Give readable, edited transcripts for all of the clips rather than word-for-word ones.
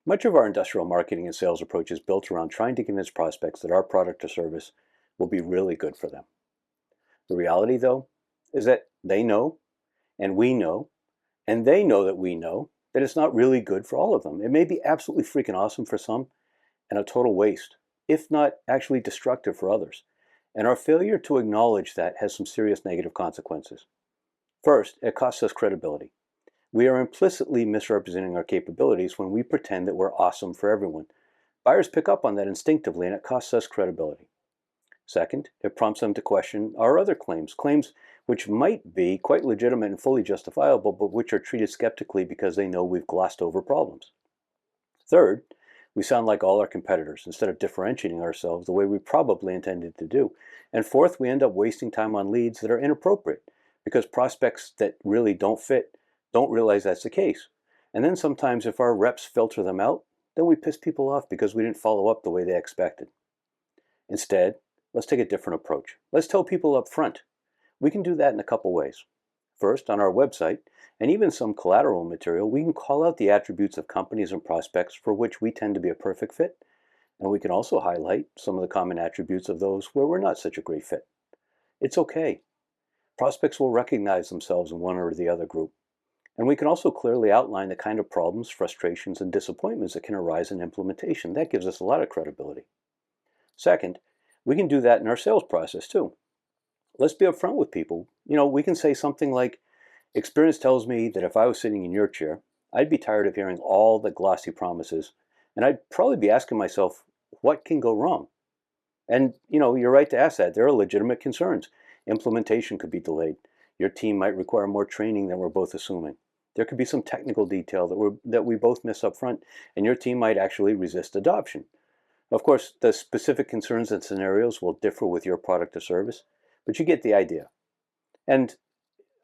Much of our industrial marketing and sales approach is built around trying to convince prospects that our product or service will be really good for them. The reality, though, is that they know, and we know, and they know that it's not really good for all of them. It may be absolutely freaking awesome for some and a total waste, if not actually destructive for others. And our failure to acknowledge that has some serious negative consequences. First, it costs us credibility. We are implicitly misrepresenting our capabilities when we pretend that we're awesome for everyone. Buyers pick up on that instinctively, and it costs us credibility. Second, it prompts them to question our other claims which might be quite legitimate and fully justifiable, but which are treated skeptically because they know we've glossed over problems. Third, we sound like all our competitors instead of differentiating ourselves the way we probably intended to do. And fourth, we end up wasting time on leads that are inappropriate because prospects that really don't fit don't realize that's the case. And then sometimes if our reps filter them out, then we piss people off because we didn't follow up the way they expected. Instead, let's take a different approach. Let's tell people up front. We can do that in a couple ways. First, on our website, and even some collateral material, we can call out the attributes of companies and prospects for which we tend to be a perfect fit, and we can also highlight some of the common attributes of those where we're not such a great fit. It's okay. Prospects will recognize themselves in one or the other group. And we can also clearly outline the kind of problems, frustrations, and disappointments that can arise in implementation. That gives us a lot of credibility. Second, we can do that in our sales process too. Let's be upfront with people. We can say something like, experience tells me that if I was sitting in your chair, I'd be tired of hearing all the glossy promises, and I'd probably be asking myself, what can go wrong? And, you're right to ask that. There are legitimate concerns. Implementation could be delayed. Your team might require more training than we're both assuming. There could be some technical detail that we both miss up front, and your team might actually resist adoption. Of course, the specific concerns and scenarios will differ with your product or service, but you get the idea. And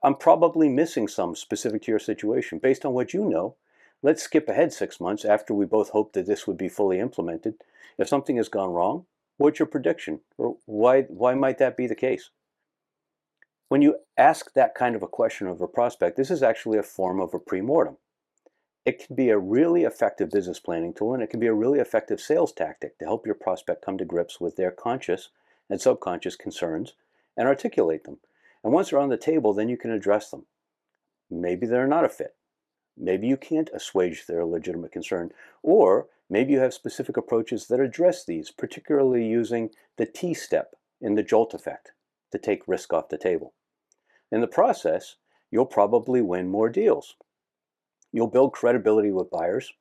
I'm probably missing some specific to your situation. Based on what you know, let's skip ahead 6 months after we both hoped that this would be fully implemented. If something has gone wrong, what's your prediction? Or why might that be the case? When you ask that kind of a question of a prospect, this is actually a form of a premortem. It can be a really effective business planning tool, and it can be a really effective sales tactic to help your prospect come to grips with their conscious and subconscious concerns and articulate them. And once they're on the table, then you can address them. Maybe they're not a fit. Maybe you can't assuage their legitimate concern. Or maybe you have specific approaches that address these, particularly using the T step in the jolt effect to take risk off the table. In the process, you'll probably win more deals. You'll build credibility with buyers.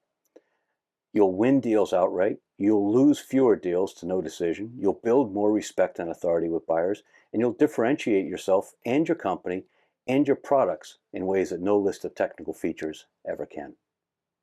You'll win deals outright. You'll lose fewer deals to no decision. You'll build more respect and authority with buyers. And you'll differentiate yourself and your company and your products in ways that no list of technical features ever can.